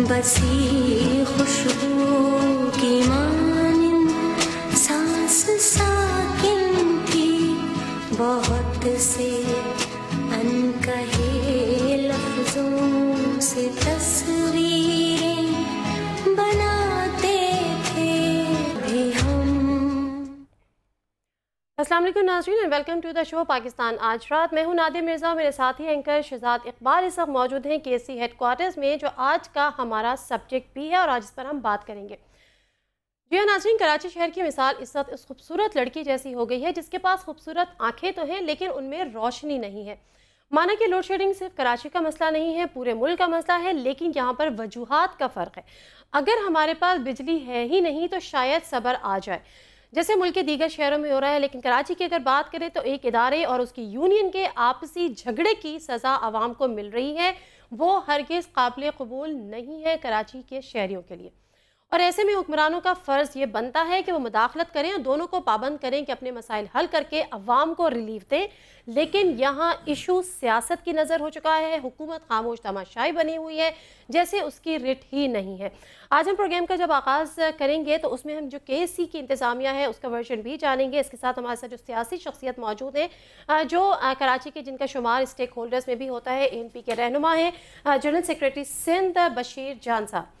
बसी खुशबू की मानिंद सांस साकिन थी, बहुत से अनकहे लफ्जों से तस्वीरें बनाते थे भी हम। अस्सलाम वालेकुम नाज़रीन and welcome to the show Pakistan Aaj Raat. मैं हूं नादिया मिर्ज़ा, मेरे साथी एंकर शहजाद इकबाल इस वक्त मौजूद हैं केसी हेडक्वार्टर्स में, जो आज का हमारा सब्जेक्ट भी है और आज इस पर हम बात करेंगे। जी हाँ नाज़रीन, कराची शहर की मिसाल इस वक्त इस खूबसूरत लड़की जैसी हो गई है जिसके पास खूबसूरत आँखें तो हैं लेकिन उनमें रोशनी नहीं है। माना कि लोड शेडिंग सिर्फ कराची का मसला नहीं है, पूरे मुल्क का मसला है, लेकिन यहाँ पर वजूहात का फ़र्क है। अगर हमारे पास बिजली है ही नहीं तो शायद सब्र आ जाए, जैसे मुल्क के दीगर शहरों में हो रहा है। लेकिन कराची की अगर बात करें तो एक इदारे और उसकी यूनियन के आपसी झगड़े की सज़ा आवाम को मिल रही है, वो हरगिज़ काबिल कबूल नहीं है कराची के शहरियों के लिए। और ऐसे में हुक्मरानों का फ़र्ज़ ये बनता है कि वो मुदाखलत करें और दोनों को पाबंद करें कि अपने मसाइल हल करके अवाम को रिलीफ दें। लेकिन यहाँ इशू सियासत की नज़र हो चुका है, हुकूमत खामोश तमाशाई बनी हुई है, जैसे उसकी रिट ही नहीं है। आज हम प्रोग्राम का जब आगाज़ करेंगे तो उसमें हम जो केसी की इंतज़ामिया है उसका वर्जन भी जानेंगे। इसके साथ हमारे साथ जो सियासी शख्सियत मौजूद हैं, जो कराची के जिनका शुमार स्टेक होल्डर्स में भी होता है, ANP के रहनुमा हैं जनरल सेक्रेटरी सिंध बशीर जान साहब।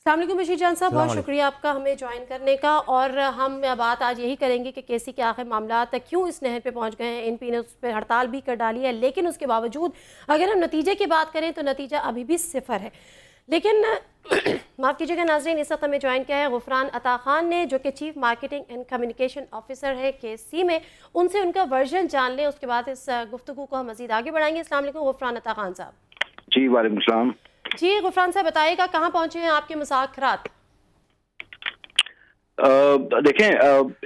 अस्सलाम वालेकुम बशीर जान साहब, बहुत शुक्रिया आपका हमें ज्वाइन करने का। और हम बात आज यही करेंगे कि केसी के आखिर मामला क्यों इस नहर पे पहुंच गए हैं। ANP ने उस पर हड़ताल भी कर डाली है, लेकिन उसके बावजूद अगर हम नतीजे की बात करें तो नतीजा अभी भी सिफर है। लेकिन माफ़ कीजिएगा नाज़रीन, इस वक्त हमें ज्वाइन किया है गुफरान अता खान ने, जो कि chief marketing and communication officer है केसी में। उनसे उनका वर्जन जान लें, उसके बाद इस गुफ्तगू को हम मज़ीद आगे बढ़ाएंगे। अस्सलाम वालेकुम गुफरान अता खान साहब। जी वालेकुम सलाम। जी गुफरान साहब, बताइएगा कहाँ पहुँचे हैं आपके मुज़ाकरात? देखें,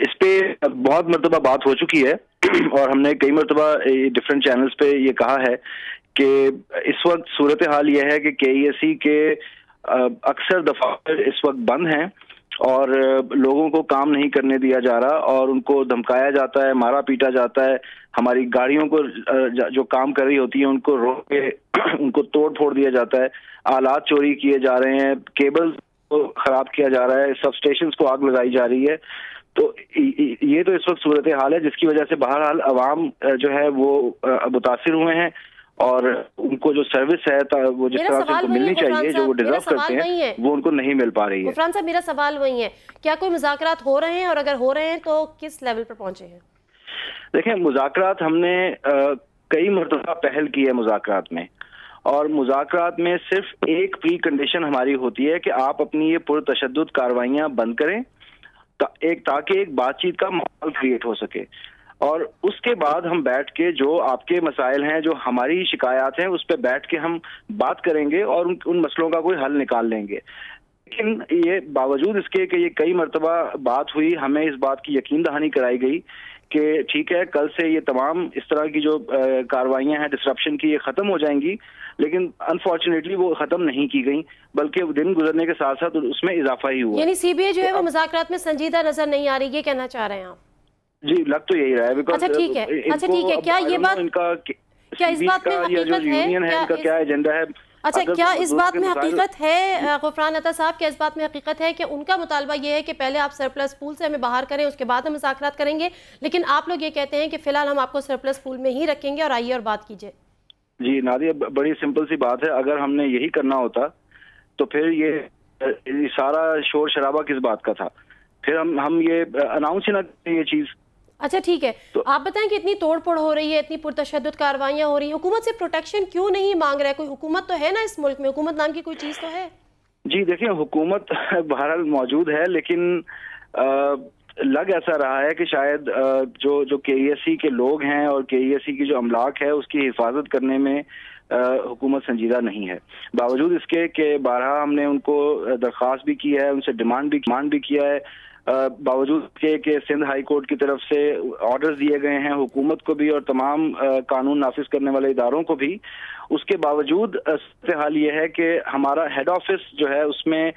इस पे बहुत मरतबा बात हो चुकी है और हमने कई मरतबा डिफरेंट चैनल्स पे ये कहा है कि इस वक्त सूरत हाल ये है कि KESE के अक्सर दफातर इस वक्त बंद हैं और लोगों को काम नहीं करने दिया जा रहा और उनको धमकाया जाता है, मारा पीटा जाता है। हमारी गाड़ियों को जो काम कर रही होती है उनको रोक के उनको तोड़ फोड़ दिया जाता है, आलात चोरी किए जा रहे हैं, केबल को खराब किया जा रहा है, सब स्टेशन को आग लगाई जा रही है। तो ये तो इस वक्त सूरत हाल है जिसकी वजह से बहरहाल अवाम जो है वो मुतासिर हुए हैं और उनको जो सर्विस है वो जिस तरह से उनको मिलनी चाहिए, जो वो डिजर्व करते हैं, वो उनको नहीं मिल पा रही है। गुफरान साहब, मेरा सवाल वही है, क्या कोई मुज़ाकरात हो रहे हैं और अगर हो रहे हैं तो किस लेवल पर पहुंचे हैं? देखें, मुज़ाकरात हमने कई मरतबा पहल की है मुज़ाकरात में, और मुज़ाकरात में सिर्फ एक प्री कंडीशन हमारी होती है कि आप अपनी ये पुरतशद्दुद कार्रवाइयाँ बंद करें ताकि एक बातचीत का माहौल क्रिएट हो सके, और उसके बाद हम बैठ के जो आपके मसाइल हैं, जो हमारी शिकायत हैं, उस पर बैठ के हम बात करेंगे और उन मसलों का कोई हल निकाल लेंगे। लेकिन ये बावजूद इसके कि ये कई मरतबा बात हुई, हमें इस बात की यकीन दहानी कराई गई कि ठीक है, कल से ये तमाम इस तरह की जो कार्रवाइयाँ हैं डिसरप्शन की, ये ख़त्म हो जाएंगी, लेकिन अनफॉर्चुनेटली वो ख़त्म नहीं की गई, बल्कि दिन गुजरने के साथ साथ उसमें इजाफा ही हुआ। यानी CBI जो है वो मुज़ाकरात में संजीदा नजर नहीं आ रही, ये कहना चाह रहे हैं आप? जी, लग तो यही रहा है। अच्छा ठीक है, क्या ये बात, क्या इस बात में हकीकत है, क्या एजेंडा है? अच्छा, क्या इस बात में हकीकत है गुफरान अता साहब, क्या इस बात में हकीकत है कि उनका मुतालबा ये है कि पहले आप सरप्लस पूल से हमें बाहर करें, उसके बाद हम मुज़ाकरात करेंगे, लेकिन आप लोग ये कहते हैं कि फिलहाल हम आपको सरप्लस पूल में ही रखेंगे और आइए और बात कीजिए? जी नादिया, बड़ी सिंपल सी बात है, अगर हमने यही करना होता तो फिर ये सारा शोर शराबा किस बात का था? फिर हम ये अनाउंस ही ना करते ये चीज़। अच्छा ठीक है, तो आप बताएं कि इतनी तोड़ फोड़ हो रही है, इतनी पुरतशद्दुद कार्रवाइयाँ हो रही हैं, हुकूमत से प्रोटेक्शन क्यों नहीं मांग रहा है? कोई हुकूमत तो है ना इस मुल्क में, हुकूमत नाम की कोई चीज़ तो है? जी देखिए, हुकूमत बहरहाल मौजूद है, लेकिन लग ऐसा रहा है कि शायद जो KESE के लोग हैं और KESE की जो अमलाक है उसकी हिफाजत करने में हुकूमत संजीदा नहीं है। बावजूद इसके कि बारहा हमने उनको दरख्वास्त भी की है, उनसे डिमांड भी किया है, बावजूद के सिंध हाई कोर्ट की तरफ से ऑर्डर्स दिए गए हैं हुकूमत को भी और तमाम कानून नाफिज करने वाले इदारों को भी, उसके बावजूद हाल ये है कि हमारा हेड ऑफिस जो है उसमें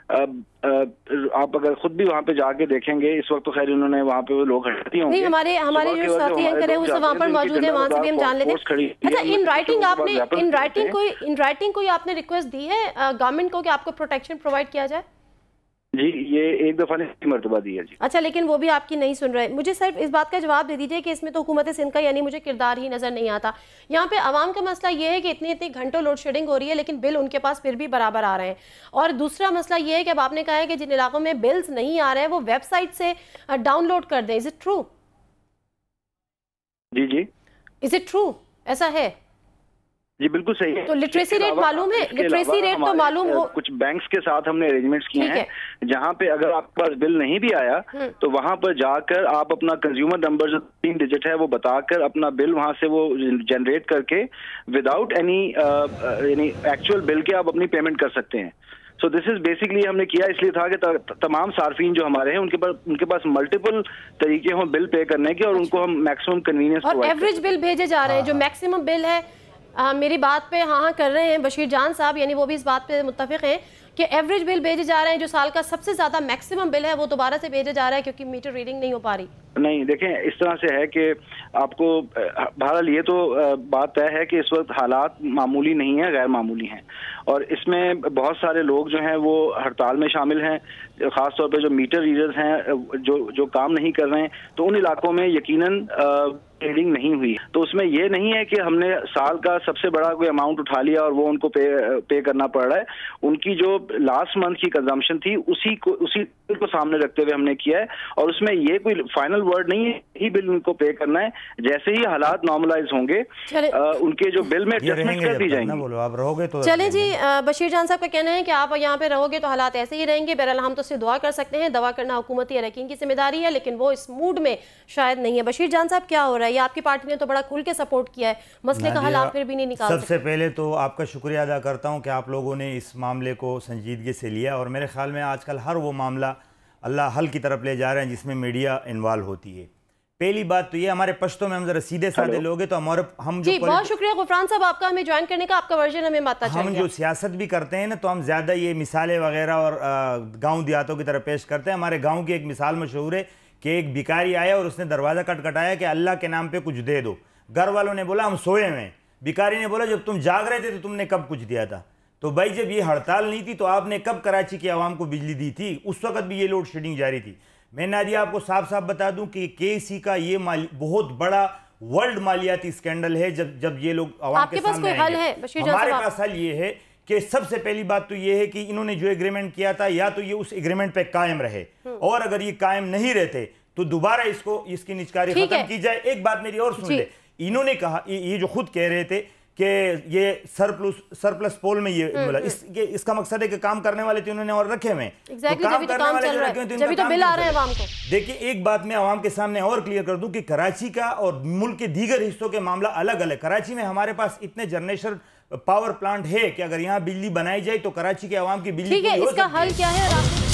آپ اگر خود بھی وہاں پہ جا کے دیکھیں گے اس وقت تو خیر انہوں نے وہاں پہ وہ لوگ ہٹتی ہوں نہیں ہمارے جو ساتھی اینکر ہیں وہ وہاں پر موجود ہیں, وہاں سے بھی ہم جان لیتے ہیں. اچھا ان رائٹنگ کوئی آپ نے ریکویسٹ دی ہے گورنمنٹ کو کہ آپ کو پروٹیکشن پرووائڈ کیا جائے؟ جی یہ ایک دفعہ نہیں مرتبہ دی ہے جی. اچھا لیکن وہ بھی آپ کی نہیں سن رہے. مجھے صرف اس بات کا جواب دے دیجئے کہ اس میں تو حکومت سندھ کا یعنی مجھے کردار ہی نظر نہیں آتا. یہاں پہ عوام کا مسئلہ یہ ہے کہ اتنے گھنٹوں لوڈ شیڈنگ ہو رہی ہے لیکن بل ان کے پاس پھر بھی برابر آ رہے ہیں. اور دوسرا مسئلہ یہ ہے کہ اب آپ نے کہا ہے کہ جن علاقوں میں بلز نہیں آ رہے ہیں وہ ویب سائٹ سے ڈاؤن لوڈ کر دیں. Is it true? جی جی از اٹ ٹرو ایسا ہے؟ جی بالکل صحیح ہے. تو لٹریسی ریٹ معلوم ہے؟ لٹریسی ریٹ تو معلوم ہو. کچھ بینکس کے ساتھ ہم نے ارینجمنٹس کیے ہیں جہاں پہ اگر آپ کے پاس بل نہیں بھی آیا تو وہاں پر جا کر آپ اپنا کنزیومر نمبر جو 3 ڈیجٹ ہے وہ بتا کر اپنا بل وہاں سے وہ جنریٹ کر کے وداؤٹ اینی یعنی ایکچوئل بل کے آپ اپنی پیمنٹ کر سکتے ہیں. سو دس از بیسکلی ہم نے کیا اس لیے تھا کہ تمام صارفین جو ہمارے ہیں ان کے پاس ملٹیپل طریقے ہوں بل پے کرنے کے اور ان کو ہم میکسیمم کنوینئنس اور ایوریج بل بھیجے جا رہے ہیں جو میکسیمم بل ہے. میری بات پہ ہاں کر رہے ہیں بشیر جان صاحب, یعنی وہ بھی اس بات پہ متفق ہیں کہ ایوریج بل بھیجے جا رہے ہیں. جو سال کا سب سے زیادہ میکسیمم بل ہے وہ دوبارہ سے بھیجے جا رہا ہے کیونکہ میٹر ریڈنگ نہیں ہو پا رہی. نہیں دیکھیں اس طرح سے ہے کہ آپ کو بہرحال یہ تو بات طے ہے کہ اس وقت حالات معمولی نہیں ہیں, غیر معمولی ہیں اور اس میں بہت سارے لوگ جو ہیں وہ ہڑتال میں شامل ہیں. خاص طور پہ جو میٹر ریڈرز ہیں جو کام نہیں کر رہے ہیں تو ان علاقوں میں یقیناً ٹریڈنگ نہیں ہوئی. تو اس میں یہ نہیں ہے کہ ہم نے سال کا سب سے بڑا کوئی اماؤنٹ اٹھا لیا اور وہ ان کو پے کرنا پڑ رہا ہے. ان کی جو لاسٹ منتھ کی کنزمپشن تھی اسی کو سامنے رکھتے ہوئے ہم نے کیا ہے اور اس میں یہ کوئی فائنل ورڈ نہیں ہے, ہی بل ان کو پے کرنا ہے. جیسے ہی حالات نارملائز ہوں گے ان کے جو بل میں ایڈجسٹمنٹ کر دی جائیں گی. چلیں جی, بشیر جان صاحب کا کہنا ہے کہ آپ یہاں پہ رہو گے تو حالات ایسے ہی رہیں گے. بہرحال ہم تو اس سے دعا کر سکتے ہیں, دعا کرنا حکومتی اراکین کی ذمہ داری ہے لیکن وہ اس موڈ میں شاید نہیں ہے. بشیر جان صاحب کیا ہو رہا ہے؟ یہ آپ کی پارٹی نے تو بڑا کھل کے سپورٹ کیا ہے, مسئلے کا حل آپ پھر بھی نہیں نکال سکتے. سب سے پہلے تو آپ کا شکریہ ادا کرتا ہوں کہ آپ لوگوں نے اس معاملے کو سنجیدگی سے لیا اور میرے خیال میں آج کل ہر وہ معاملہ اللہ حل کی طرف لے جا رہے ہیں جس میں میڈیا انوالو ہوتی ہے. پہلی بات تو یہ ہمارے پشتوں میں ہم ذرا سیدھے سادے لوگ ہیں تو ہم جی بہت شکریہ غفران صاحب آپ کا ہمیں جوائن کرنے کا. آپ کا ورژن ہمیں بتانا چاہیے. ہم جو سیاست بھی کرتے ہیں نا تو ہم زیادہ یہ مثالیں وغیرہ اور گاؤں دیہاتوں کی طرف پیش کرتے ہیں. ہمارے گاؤں کی ایک مثال مشہور ہے کہ ایک بھکاری آیا اور اس نے دروازہ کٹکھٹایا کہ اللہ کے نام پہ کچھ دے دو. گھر والوں نے بولا ہم سوئے ہوئے ہیں. بھکاری نے بولا جب تم جاگ رہے تھے تو تم نے کب کچھ دیا تھا؟ تو بھائی جب یہ ہڑتال نہیں تھی تو آپ نے کب کراچی کی عوام کو بجلی دی تھی؟ اس وقت بھی یہ لوڈ شیڈنگ جاری تھی. میں نادیہ آپ کو صاف بتا دوں کہ کے کا یہ بہت بڑا ورلڈ مالیاتی اسکینڈل ہے. جب یہ لوگ عوام کے سامنے آئیں گے, ہمارے پاس حل یہ ہے کہ سب سے پہلی بات تو یہ ہے کہ انہوں نے جو ایگریمنٹ کیا تھا یا تو یہ اس ایگریمنٹ پہ قائم رہے اور اگر یہ قائم نہیں رہتے تو دوبارہ اس کی نچکاری ختم کی جائے. ایک بات میری اور سن لے, انہوں نے کہا یہ جو خود کہہ رہے تھے کہ یہ سرپلس پول میں یہ ملا, اس کا مقصد ہے کہ کام کرنے والے تھے انہوں نے اور رکھے ہوئے ہیں. کام کرنے والے جو رکھے ہوئے جبھی تو بل آ رہے ہیں عوام کو. دیکھیں ایک بات میں عوام کے سامنے اور کلیئر کر دوں کہ کراچی کا اور ملک کے دیگر حصوں کے معاملہ الگ الگ. کراچی میں ہمارے پاس اتنے جنریشن پاور پلانٹ ہے کہ اگر یہاں بجلی بنائی جائے تو کراچی کے عوام کی بجلی ٹھیک ہے. اس کا حل کیا ہے؟